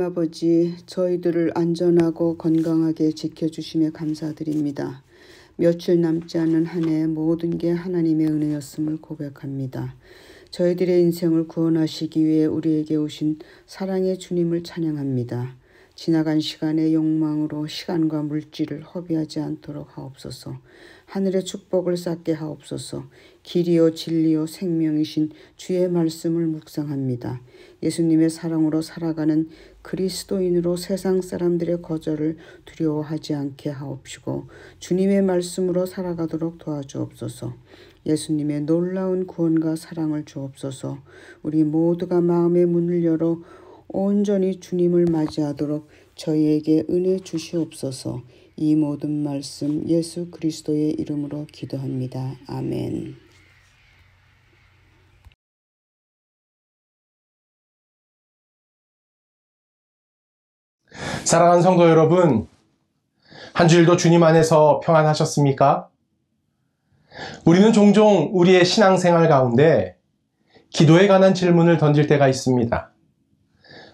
아버지, 저희들을 안전하고 건강하게 지켜주심에 감사드립니다. 며칠 남지 않은 한 해 모든 게 하나님의 은혜였음을 고백합니다. 저희들의 인생을 구원하시기 위해 우리에게 오신 사랑의 주님을 찬양합니다. 지나간 시간의 욕망으로 시간과 물질을 허비하지 않도록 하옵소서. 하늘의 축복을 쌓게 하옵소서. 길이요 진리요 생명이신 주의 말씀을 묵상합니다. 예수님의 사랑으로 살아가는 그리스도인으로 세상 사람들의 거절을 두려워하지 않게 하옵시고 주님의 말씀으로 살아가도록 도와주옵소서. 예수님의 놀라운 구원과 사랑을 주옵소서. 우리 모두가 마음의 문을 열어 온전히 주님을 맞이하도록 저희에게 은혜 주시옵소서. 이 모든 말씀 예수 그리스도의 이름으로 기도합니다. 아멘. 사랑하는 성도 여러분, 한 주일도 주님 안에서 평안하셨습니까? 우리는 종종 우리의 신앙생활 가운데 기도에 관한 질문을 던질 때가 있습니다.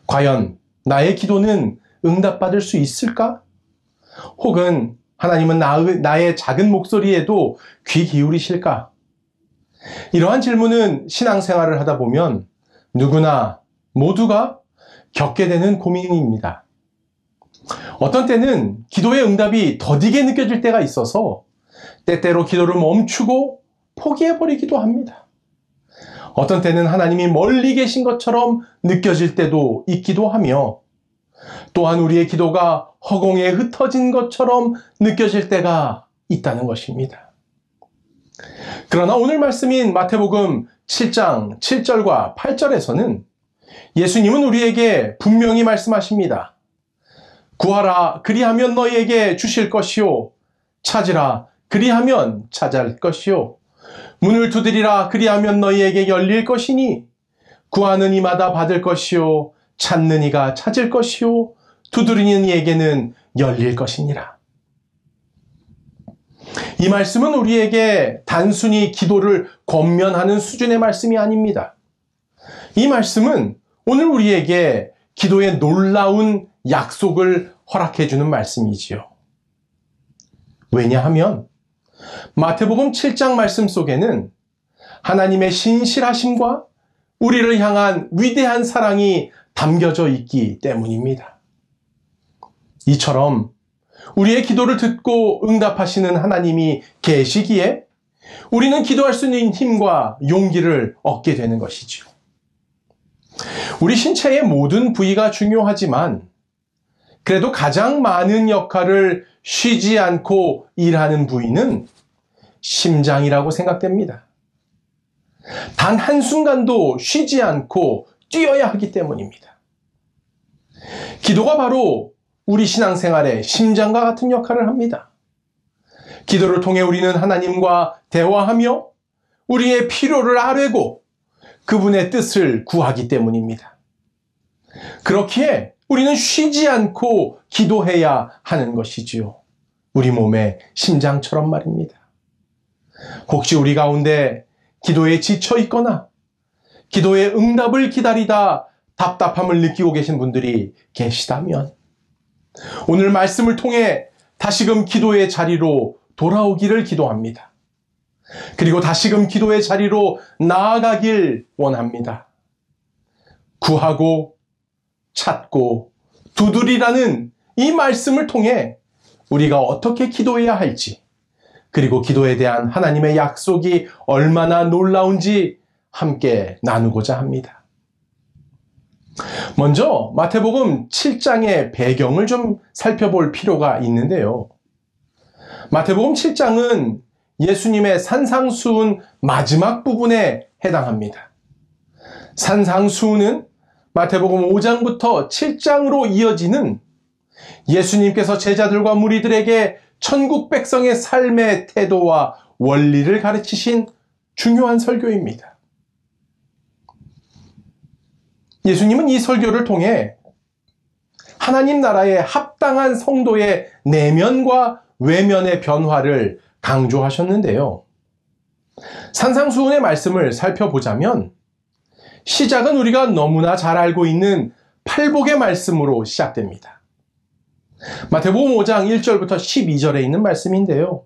과연 나의 기도는 응답받을 수 있을까? 혹은 하나님은 나의 작은 목소리에도 귀 기울이실까? 이러한 질문은 신앙생활을 하다 보면 누구나 모두가 겪게 되는 고민입니다. 어떤 때는 기도의 응답이 더디게 느껴질 때가 있어서 때때로 기도를 멈추고 포기해버리기도 합니다. 어떤 때는 하나님이 멀리 계신 것처럼 느껴질 때도 있기도 하며 또한 우리의 기도가 허공에 흩어진 것처럼 느껴질 때가 있다는 것입니다. 그러나 오늘 말씀인 마태복음 7장 7절과 8절에서는 예수님은 우리에게 분명히 말씀하십니다. 구하라 그리하면 너희에게 주실 것이요 찾으라 그리하면 찾을 것이요 문을 두드리라 그리하면 너희에게 열릴 것이니 구하는 이마다 받을 것이요 찾는 이가 찾을 것이요 두드리는 이에게는 열릴 것이니라. 이 말씀은 우리에게 단순히 기도를 권면하는 수준의 말씀이 아닙니다. 이 말씀은 오늘 우리에게 기도의 놀라운 약속을 허락해 주는 말씀이지요. 왜냐하면 마태복음 7장 말씀 속에는 하나님의 신실하심과 우리를 향한 위대한 사랑이 담겨져 있기 때문입니다. 이처럼 우리의 기도를 듣고 응답하시는 하나님이 계시기에 우리는 기도할 수 있는 힘과 용기를 얻게 되는 것이지요. 우리 신체의 모든 부위가 중요하지만 그래도 가장 많은 역할을 쉬지 않고 일하는 부위는 심장이라고 생각됩니다. 단 한순간도 쉬지 않고 뛰어야 하기 때문입니다. 기도가 바로 우리 신앙생활의 심장과 같은 역할을 합니다. 기도를 통해 우리는 하나님과 대화하며 우리의 필요를 아뢰고 그분의 뜻을 구하기 때문입니다. 그렇기에 우리는 쉬지 않고 기도해야 하는 것이지요. 우리 몸의 심장처럼 말입니다. 혹시 우리 가운데 기도에 지쳐 있거나 기도의 응답을 기다리다 답답함을 느끼고 계신 분들이 계시다면 오늘 말씀을 통해 다시금 기도의 자리로 돌아오기를 기도합니다. 그리고 다시금 기도의 자리로 나아가길 원합니다. 구하고 찾고 두드리라는 이 말씀을 통해 우리가 어떻게 기도해야 할지, 그리고 기도에 대한 하나님의 약속이 얼마나 놀라운지 함께 나누고자 합니다. 먼저 마태복음 7장의 배경을 좀 살펴볼 필요가 있는데요. 마태복음 7장은 예수님의 산상수훈 마지막 부분에 해당합니다. 산상수훈은 마태복음 5장부터 7장으로 이어지는 예수님께서 제자들과 무리들에게 천국 백성의 삶의 태도와 원리를 가르치신 중요한 설교입니다. 예수님은 이 설교를 통해 하나님 나라에 합당한 성도의 내면과 외면의 변화를 강조하셨는데요. 산상수훈의 말씀을 살펴보자면 시작은 우리가 너무나 잘 알고 있는 팔복의 말씀으로 시작됩니다. 마태복음 5장 1절부터 12절에 있는 말씀인데요.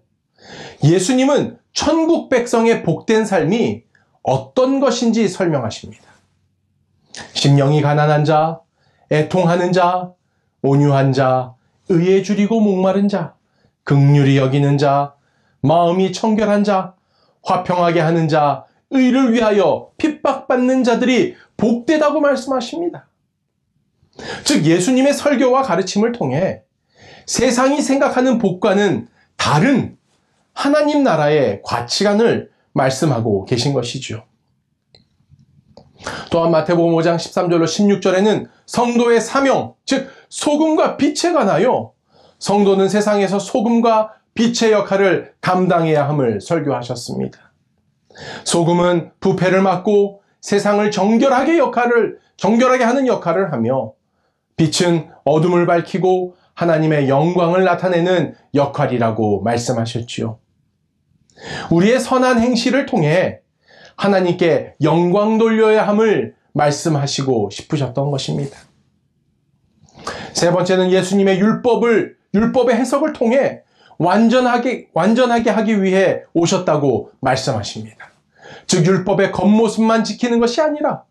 예수님은 천국 백성의 복된 삶이 어떤 것인지 설명하십니다. 심령이 가난한 자, 애통하는 자, 온유한 자, 의에 줄이고 목마른 자, 긍휼히 여기는 자, 마음이 청결한 자, 화평하게 하는 자, 의를 위하여 핍박받는 자들이 복되다고 말씀하십니다. 즉 예수님의 설교와 가르침을 통해 세상이 생각하는 복과는 다른 하나님 나라의 가치관을 말씀하고 계신 것이죠. 또한 마태복음 5장 13절로 16절에는 성도의 사명, 즉 소금과 빛에 관하여 성도는 세상에서 소금과 빛의 역할을 감당해야 함을 설교하셨습니다. 소금은 부패를 막고 세상을 정결하게 하는 역할을 하며 빛은 어둠을 밝히고 하나님의 영광을 나타내는 역할이라고 말씀하셨지요. 우리의 선한 행실을 통해 하나님께 영광 돌려야 함을 말씀하시고 싶으셨던 것입니다. 세 번째는 예수님의 율법의 해석을 통해 완전하게 하기 위해 오셨다고 말씀하십니다. 즉 율법의 겉모습만 지키는 것이 아니라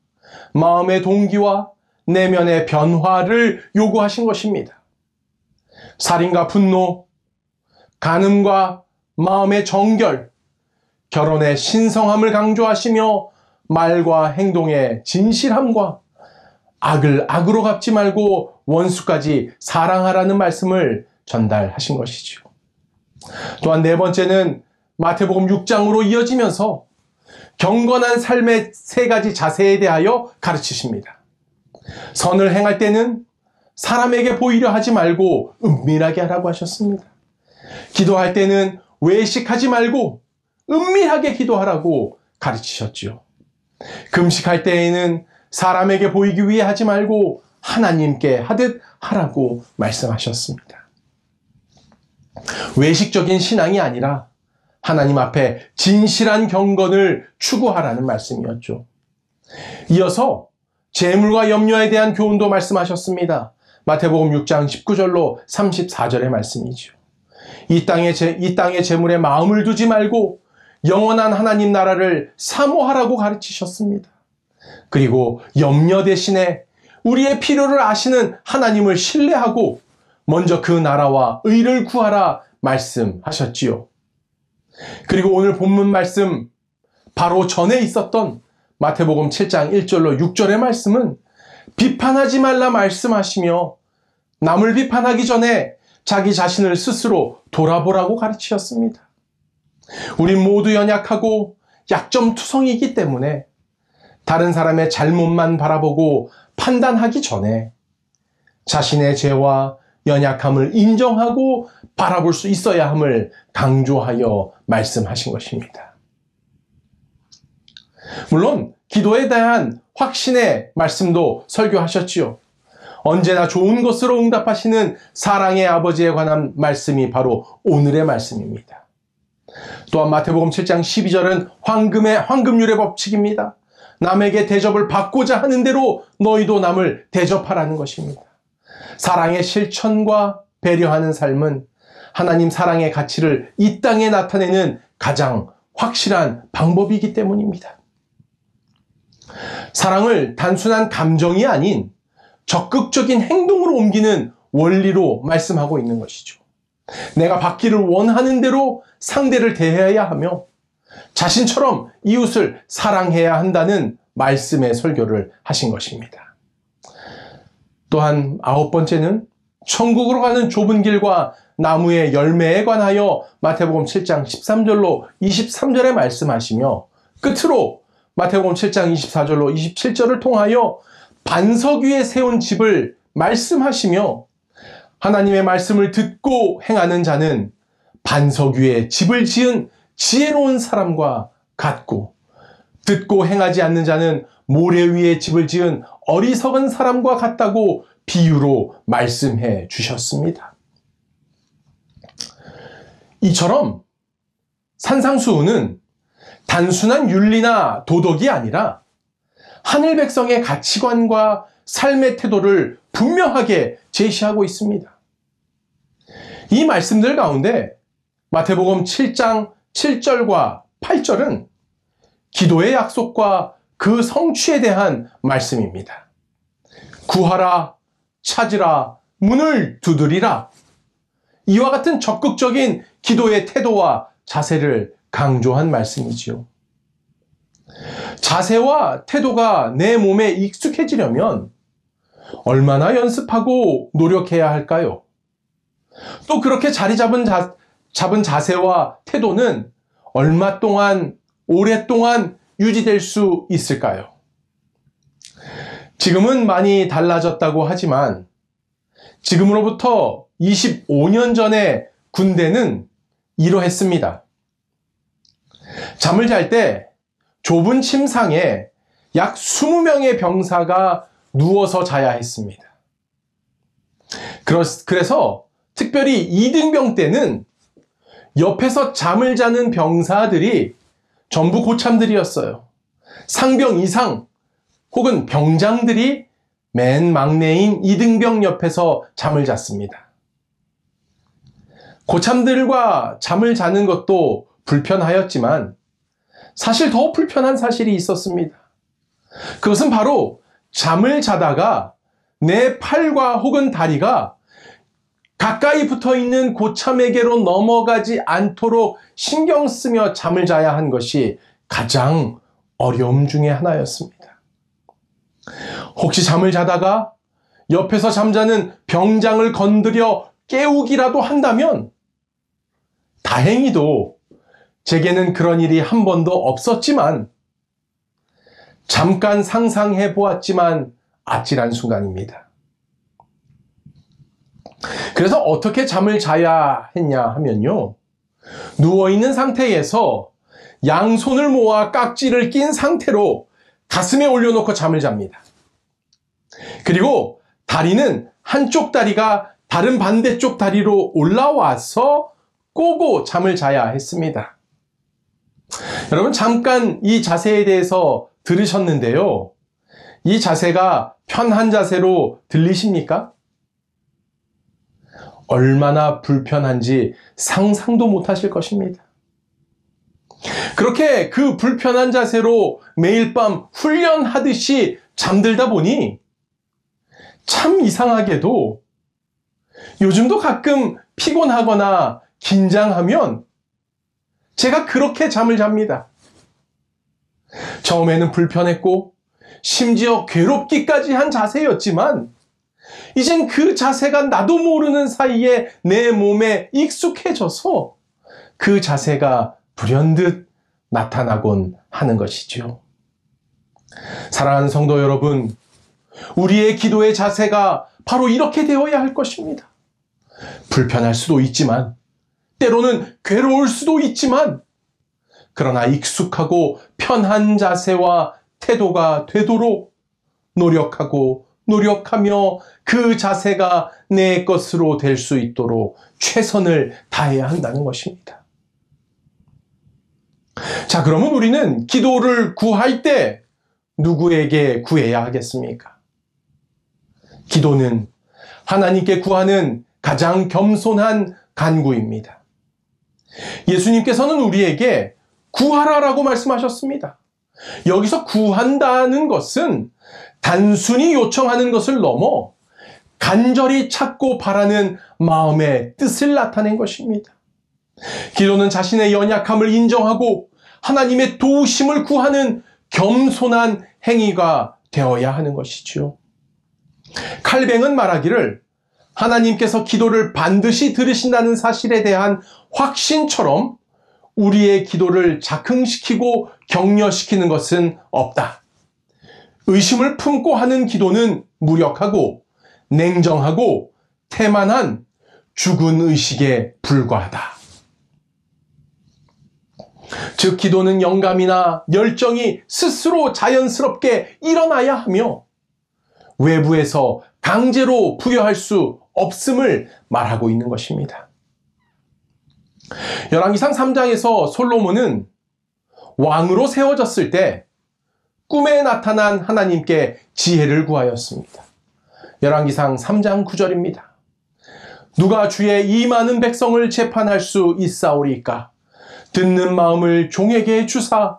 마음의 동기와 내면의 변화를 요구하신 것입니다. 살인과 분노, 간음과 마음의 정결, 결혼의 신성함을 강조하시며 말과 행동의 진실함과 악을 악으로 갚지 말고 원수까지 사랑하라는 말씀을 전달하신 것이죠. 또한 네 번째는 마태복음 6장으로 이어지면서 경건한 삶의 세 가지 자세에 대하여 가르치십니다. 선을 행할 때는 사람에게 보이려 하지 말고 은밀하게 하라고 하셨습니다. 기도할 때는 외식하지 말고 은밀하게 기도하라고 가르치셨지요. 금식할 때에는 사람에게 보이기 위해 하지 말고 하나님께 하듯 하라고 말씀하셨습니다. 외식적인 신앙이 아니라 하나님 앞에 진실한 경건을 추구하라는 말씀이었죠. 이어서 재물과 염려에 대한 교훈도 말씀하셨습니다. 마태복음 6장 19절로 34절의 말씀이죠. 이 땅의 재물에 마음을 두지 말고 영원한 하나님 나라를 사모하라고 가르치셨습니다. 그리고 염려 대신에 우리의 필요를 아시는 하나님을 신뢰하고 먼저 그 나라와 의를 구하라 말씀하셨지요. 그리고 오늘 본문 말씀 바로 전에 있었던 마태복음 7장 1절로 6절의 말씀은 비판하지 말라 말씀하시며 남을 비판하기 전에 자기 자신을 스스로 돌아보라고 가르치셨습니다. 우린 모두 연약하고 약점투성이기 때문에 다른 사람의 잘못만 바라보고 판단하기 전에 자신의 죄와 연약함을 인정하고 바라볼 수 있어야 함을 강조하여 말씀하신 것입니다. 물론 기도에 대한 확신의 말씀도 설교하셨지요. 언제나 좋은 것으로 응답하시는 사랑의 아버지에 관한 말씀이 바로 오늘의 말씀입니다. 또한 마태복음 7장 12절은 황금률의 법칙입니다. 남에게 대접을 받고자 하는 대로 너희도 남을 대접하라는 것입니다. 사랑의 실천과 배려하는 삶은 하나님 사랑의 가치를 이 땅에 나타내는 가장 확실한 방법이기 때문입니다. 사랑을 단순한 감정이 아닌 적극적인 행동으로 옮기는 원리로 말씀하고 있는 것이죠. 내가 받기를 원하는 대로 상대를 대해야 하며 자신처럼 이웃을 사랑해야 한다는 말씀의 설교를 하신 것입니다. 또한 9번째는 천국으로 가는 좁은 길과 나무의 열매에 관하여 마태복음 7장 13절로 23절에 말씀하시며 끝으로 마태복음 7장 24절로 27절을 통하여 반석 위에 세운 집을 말씀하시며 하나님의 말씀을 듣고 행하는 자는 반석 위에 집을 지은 지혜로운 사람과 같고 듣고 행하지 않는 자는 모래 위에 집을 지은 어리석은 사람과 같다고 비유로 말씀해 주셨습니다. 이처럼 산상수훈은 단순한 윤리나 도덕이 아니라 하늘 백성의 가치관과 삶의 태도를 분명하게 제시하고 있습니다. 이 말씀들 가운데 마태복음 7장 7절과 8절은 기도의 약속과 그 성취에 대한 말씀입니다. 구하라, 찾으라, 문을 두드리라. 이와 같은 적극적인 기도의 태도와 자세를 강조한 말씀이지요. 자세와 태도가 내 몸에 익숙해지려면 얼마나 연습하고 노력해야 할까요? 또 그렇게 자리 잡은 자세와 태도는 얼마 동안, 오랫동안 유지될 수 있을까요? 지금은 많이 달라졌다고 하지만 지금으로부터 25년 전에 군대는 이러했습니다. 잠을 잘 때 좁은 침상에 약 20명의 병사가 누워서 자야 했습니다. 그래서 특별히 이등병 때는 옆에서 잠을 자는 병사들이 전부 고참들이었어요. 상병 이상 혹은 병장들이 맨 막내인 이등병 옆에서 잠을 잤습니다. 고참들과 잠을 자는 것도 불편하였지만 사실 더 불편한 사실이 있었습니다. 그것은 바로 잠을 자다가 내 팔과 혹은 다리가 가까이 붙어 있는 고참에게로 넘어가지 않도록 신경 쓰며 잠을 자야 한 것이 가장 어려움 중에 하나였습니다. 혹시 잠을 자다가 옆에서 잠자는 병장을 건드려 깨우기라도 한다면 다행히도 제게는 그런 일이 한 번도 없었지만 잠깐 상상해 보았지만 아찔한 순간입니다. 그래서 어떻게 잠을 자야 했냐 하면요. 누워있는 상태에서 양손을 모아 깍지를 낀 상태로 가슴에 올려놓고 잠을 잡니다. 그리고 다리는 한쪽 다리가 다른 반대쪽 다리로 올라와서 꼬고 잠을 자야 했습니다. 여러분 잠깐 이 자세에 대해서 들으셨는데요. 이 자세가 편한 자세로 들리십니까? 얼마나 불편한지 상상도 못하실 것입니다. 그렇게 그 불편한 자세로 매일 밤 훈련하듯이 잠들다 보니 참 이상하게도 요즘도 가끔 피곤하거나 긴장하면 제가 그렇게 잠을 잡니다. 처음에는 불편했고 심지어 괴롭기까지 한 자세였지만 이젠 그 자세가 나도 모르는 사이에 내 몸에 익숙해져서 그 자세가 불현듯 나타나곤 하는 것이죠. 사랑하는 성도 여러분, 우리의 기도의 자세가 바로 이렇게 되어야 할 것입니다. 불편할 수도 있지만, 때로는 괴로울 수도 있지만, 그러나 익숙하고 편한 자세와 태도가 되도록 노력하며 그 자세가 내 것으로 될 수 있도록 최선을 다해야 한다는 것입니다. 자, 그러면 우리는 기도를 구할 때 누구에게 구해야 하겠습니까? 기도는 하나님께 구하는 가장 겸손한 간구입니다. 예수님께서는 우리에게 구하라라고 말씀하셨습니다. 여기서 구한다는 것은 단순히 요청하는 것을 넘어 간절히 찾고 바라는 마음의 뜻을 나타낸 것입니다. 기도는 자신의 연약함을 인정하고 하나님의 도우심을 구하는 겸손한 행위가 되어야 하는 것이지요. 칼뱅은 말하기를 하나님께서 기도를 반드시 들으신다는 사실에 대한 확신처럼 우리의 기도를 자긍시키고 격려시키는 것은 없다. 의심을 품고 하는 기도는 무력하고 냉정하고 태만한 죽은 의식에 불과하다. 즉 기도는 영감이나 열정이 스스로 자연스럽게 일어나야 하며 외부에서 강제로 부여할 수 없음을 말하고 있는 것입니다. 열왕기상 3장에서 솔로몬은 왕으로 세워졌을 때 꿈에 나타난 하나님께 지혜를 구하였습니다. 열왕기상 3장 9절입니다. 누가 주의 이 많은 백성을 재판할 수 있사오리까? 듣는 마음을 종에게 주사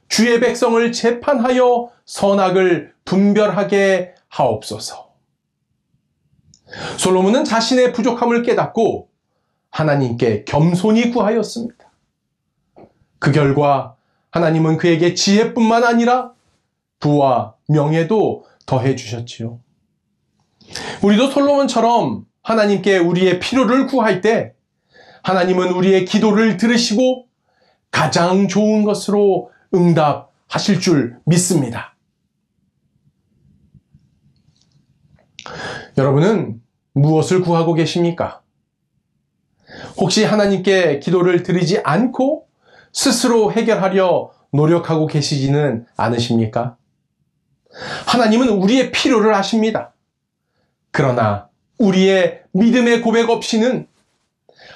주의 백성을 재판하여 선악을 분별하게 하옵소서. 솔로몬은 자신의 부족함을 깨닫고 하나님께 겸손히 구하였습니다. 그 결과 하나님은 그에게 지혜뿐만 아니라 부와 명예도 더해 주셨지요. 우리도 솔로몬처럼 하나님께 우리의 필요를 구할 때 하나님은 우리의 기도를 들으시고 가장 좋은 것으로 응답하실 줄 믿습니다. 여러분은 무엇을 구하고 계십니까? 혹시 하나님께 기도를 드리지 않고 스스로 해결하려 노력하고 계시지는 않으십니까? 하나님은 우리의 필요를 아십니다. 그러나 우리의 믿음의 고백 없이는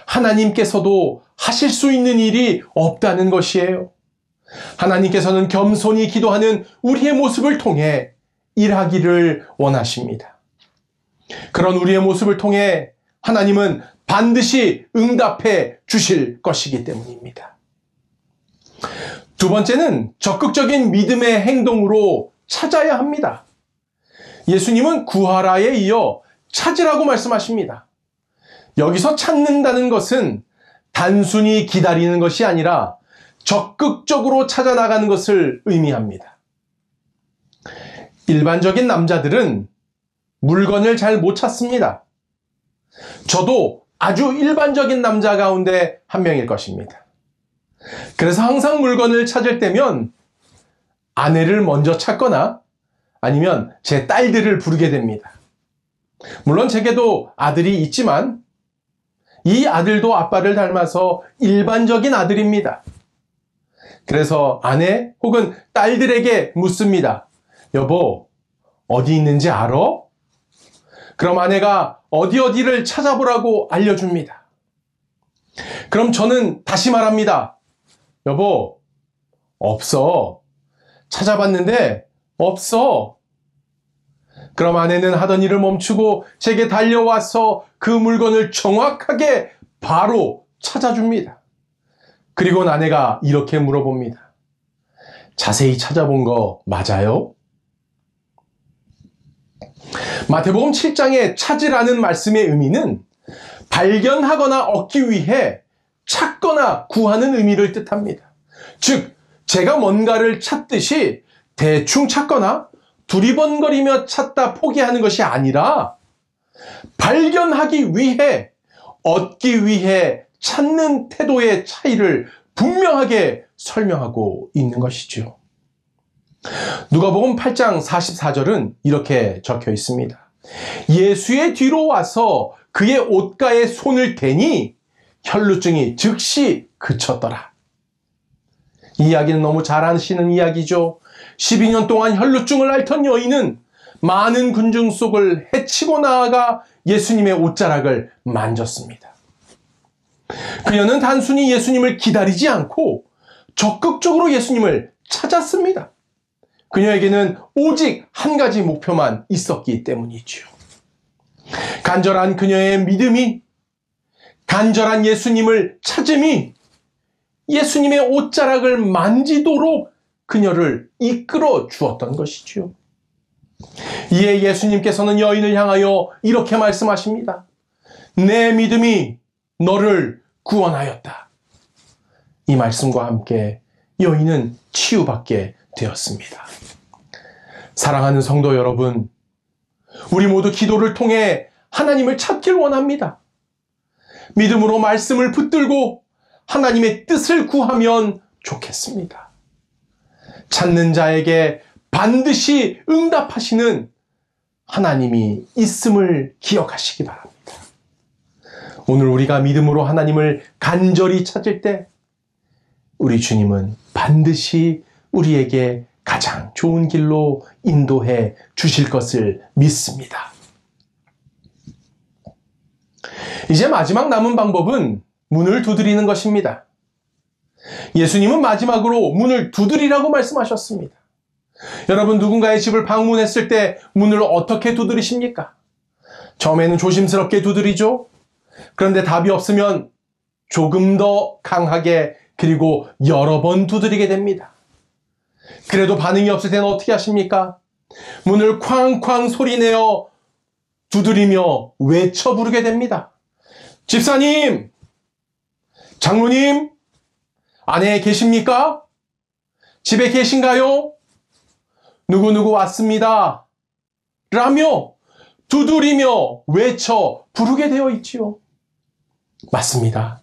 하나님께서도 하실 수 있는 일이 없다는 것이에요. 하나님께서는 겸손히 기도하는 우리의 모습을 통해 일하기를 원하십니다. 그런 우리의 모습을 통해 하나님은 반드시 응답해 주실 것이기 때문입니다. 두 번째는 적극적인 믿음의 행동으로 찾아야 합니다. 예수님은 구하라에 이어 찾으라고 말씀하십니다. 여기서 찾는다는 것은 단순히 기다리는 것이 아니라 적극적으로 찾아나가는 것을 의미합니다. 일반적인 남자들은 물건을 잘 못 찾습니다. 저도 아주 일반적인 남자 가운데 한 명일 것입니다. 그래서 항상 물건을 찾을 때면 아내를 먼저 찾거나 아니면 제 딸들을 부르게 됩니다. 물론 제게도 아들이 있지만 이 아들도 아빠를 닮아서 일반적인 아들입니다. 그래서 아내 혹은 딸들에게 묻습니다. 여보, 어디 있는지 알아? 그럼 아내가 어디를 찾아보라고 알려줍니다. 그럼 저는 다시 말합니다. 여보, 없어. 찾아봤는데 없어. 그럼 아내는 하던 일을 멈추고 제게 달려와서 그 물건을 정확하게 바로 찾아줍니다. 그리고 아내가 이렇게 물어봅니다. 자세히 찾아본 거 맞아요? 마태복음 7장의 찾으라는 말씀의 의미는 발견하거나 얻기 위해 찾거나 구하는 의미를 뜻합니다. 즉, 제가 뭔가를 찾듯이 대충 찾거나 두리번거리며 찾다 포기하는 것이 아니라 발견하기 위해, 얻기 위해 찾는 태도의 차이를 분명하게 설명하고 있는 것이죠. 누가복음 8장 44절은 이렇게 적혀 있습니다. 예수의 뒤로 와서 그의 옷가에 손을 대니 혈루증이 즉시 그쳤더라. 이 이야기는 너무 잘 아시는 이야기죠. 12년 동안 혈루증을 앓던 여인은 많은 군중 속을 헤치고 나아가 예수님의 옷자락을 만졌습니다. 그녀는 단순히 예수님을 기다리지 않고 적극적으로 예수님을 찾았습니다. 그녀에게는 오직 한 가지 목표만 있었기 때문이지요. 간절한 그녀의 믿음이, 간절한 예수님을 찾음이 예수님의 옷자락을 만지도록 그녀를 이끌어 주었던 것이지요. 이에 예수님께서는 여인을 향하여 이렇게 말씀하십니다. 내 믿음이 너를 구원하였다. 이 말씀과 함께 여인은 치유받게 되었습니다. 사랑하는 성도 여러분, 우리 모두 기도를 통해 하나님을 찾길 원합니다. 믿음으로 말씀을 붙들고 하나님의 뜻을 구하면 좋겠습니다. 찾는 자에게 반드시 응답하시는 하나님이 있음을 기억하시기 바랍니다. 오늘 우리가 믿음으로 하나님을 간절히 찾을 때 우리 주님은 반드시 우리에게 가장 좋은 길로 인도해 주실 것을 믿습니다. 이제 마지막 남은 방법은 문을 두드리는 것입니다. 예수님은 마지막으로 문을 두드리라고 말씀하셨습니다. 여러분, 누군가의 집을 방문했을 때 문을 어떻게 두드리십니까? 처음에는 조심스럽게 두드리죠. 그런데 답이 없으면 조금 더 강하게, 그리고 여러 번 두드리게 됩니다. 그래도 반응이 없을 때는 어떻게 하십니까? 문을 쾅쾅 소리내어 두드리며 외쳐 부르게 됩니다. 집사님! 장로님! 안에 계십니까? 집에 계신가요? 누구누구 왔습니다. 라며 두드리며 외쳐 부르게 되어 있지요. 맞습니다.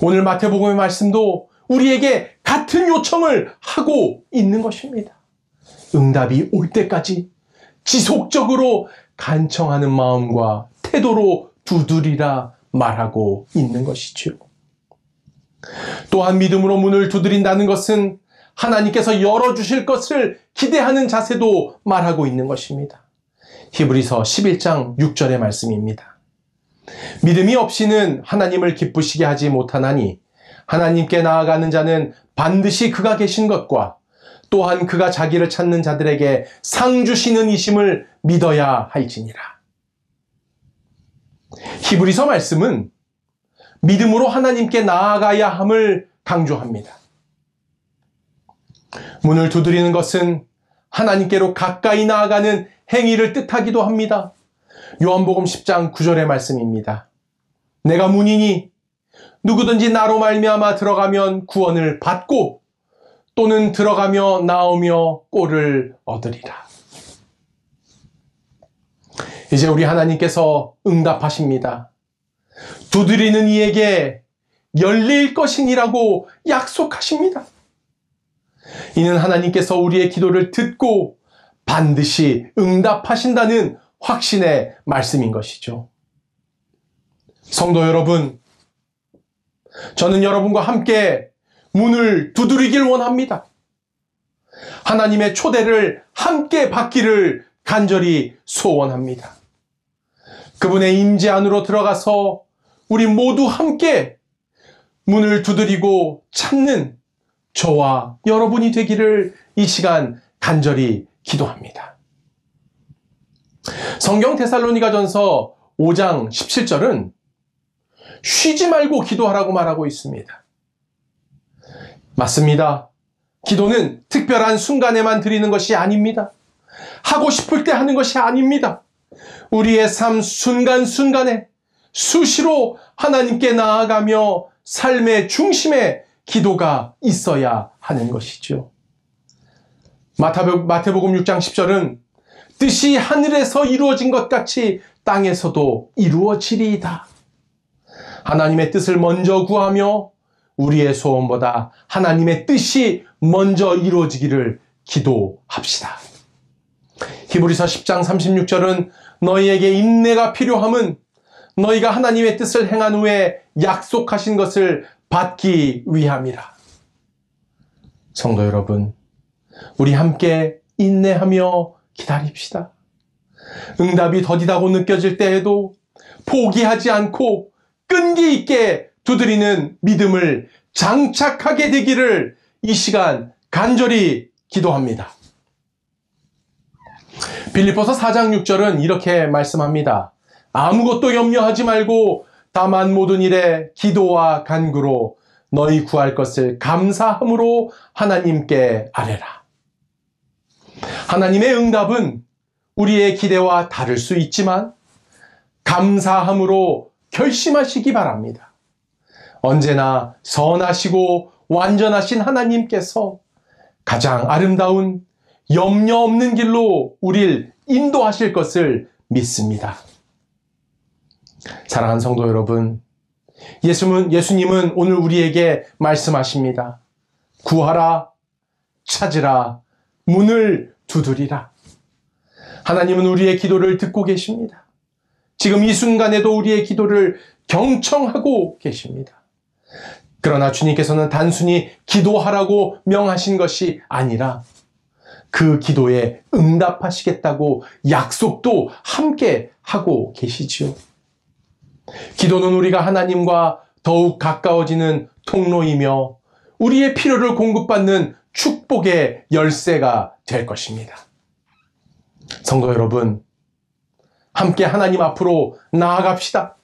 오늘 마태복음의 말씀도 우리에게 같은 요청을 하고 있는 것입니다. 응답이 올 때까지 지속적으로 간청하는 마음과 태도로 두드리라 말하고 있는 것이죠. 또한 믿음으로 문을 두드린다는 것은 하나님께서 열어주실 것을 기대하는 자세도 말하고 있는 것입니다. 히브리서 11장 6절의 말씀입니다. 믿음이 없이는 하나님을 기쁘시게 하지 못하나니 하나님께 나아가는 자는 반드시 그가 계신 것과 또한 그가 자기를 찾는 자들에게 상 주시는 이심을 믿어야 할지니라. 히브리서 말씀은 믿음으로 하나님께 나아가야 함을 강조합니다. 문을 두드리는 것은 하나님께로 가까이 나아가는 행위를 뜻하기도 합니다. 요한복음 10장 9절의 말씀입니다. 내가 문이니 누구든지 나로 말미암아 들어가면 구원을 받고 또는 들어가며 나오며 꼴을 얻으리라. 이제 우리 하나님께서 응답하십니다. 두드리는 이에게 열릴 것이니라고 약속하십니다. 이는 하나님께서 우리의 기도를 듣고 반드시 응답하신다는 확신의 말씀인 것이죠. 성도 여러분, 저는 여러분과 함께 문을 두드리길 원합니다. 하나님의 초대를 함께 받기를 간절히 소원합니다. 그분의 임재 안으로 들어가서 우리 모두 함께 문을 두드리고 찾는 저와 여러분이 되기를 이 시간 간절히 기도합니다. 성경 데살로니가전서 5장 17절은 쉬지 말고 기도하라고 말하고 있습니다. 맞습니다. 기도는 특별한 순간에만 드리는 것이 아닙니다. 하고 싶을 때 하는 것이 아닙니다. 우리의 삶 순간순간에 수시로 하나님께 나아가며 삶의 중심에 기도가 있어야 하는 것이죠. 마태복음 6장 10절은 뜻이 하늘에서 이루어진 것 같이 땅에서도 이루어지리이다. 하나님의 뜻을 먼저 구하며 우리의 소원보다 하나님의 뜻이 먼저 이루어지기를 기도합시다. 히브리서 10장 36절은 너희에게 인내가 필요함은 너희가 하나님의 뜻을 행한 후에 약속하신 것을 받기 위함이라. 성도 여러분, 우리 함께 인내하며 기다립시다. 응답이 더디다고 느껴질 때에도 포기하지 않고 끈기 있게 두드리는 믿음을 장착하게 되기를 이 시간 간절히 기도합니다. 빌립보서 4장 6절은 이렇게 말씀합니다. 아무것도 염려하지 말고 다만 모든 일에 기도와 간구로 너희 구할 것을 감사함으로 하나님께 아뢰라. 하나님의 응답은 우리의 기대와 다를 수 있지만 감사함으로 결심하시기 바랍니다. 언제나 선하시고 완전하신 하나님께서 가장 아름다운 염려 없는 길로 우리를 인도하실 것을 믿습니다. 사랑하는 성도 여러분, 예수님은 오늘 우리에게 말씀하십니다. 구하라, 찾으라, 문을 두드리라. 하나님은 우리의 기도를 듣고 계십니다. 지금 이 순간에도 우리의 기도를 경청하고 계십니다. 그러나 주님께서는 단순히 기도하라고 명하신 것이 아니라 그 기도에 응답하시겠다고 약속도 함께 하고 계시지요. 기도는 우리가 하나님과 더욱 가까워지는 통로이며 우리의 필요를 공급받는 축복의 열쇠가 될 것입니다. 성도 여러분, 함께 하나님 앞으로 나아갑시다.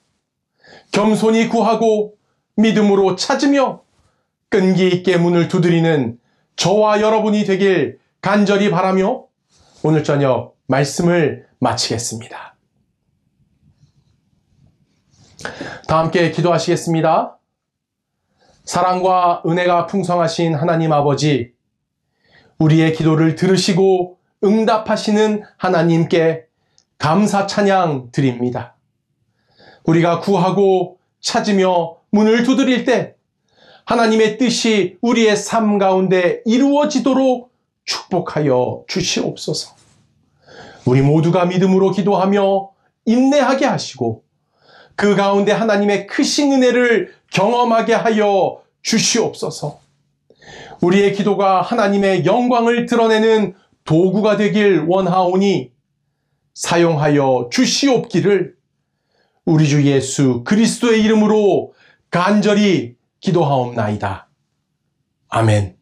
겸손히 구하고 믿음으로 찾으며 끈기 있게 문을 두드리는 저와 여러분이 되길 간절히 바라며 오늘 저녁 말씀을 마치겠습니다. 다 함께 기도하시겠습니다. 사랑과 은혜가 풍성하신 하나님 아버지, 우리의 기도를 들으시고 응답하시는 하나님께 감사 찬양 드립니다. 우리가 구하고 찾으며 문을 두드릴 때 하나님의 뜻이 우리의 삶 가운데 이루어지도록 축복하여 주시옵소서. 우리 모두가 믿음으로 기도하며 인내하게 하시고 그 가운데 하나님의 크신 은혜를 경험하게 하여 주시옵소서. 우리의 기도가 하나님의 영광을 드러내는 도구가 되길 원하오니 사용하여 주시옵기를 우리 주 예수 그리스도의 이름으로 간절히 기도하옵나이다. 아멘.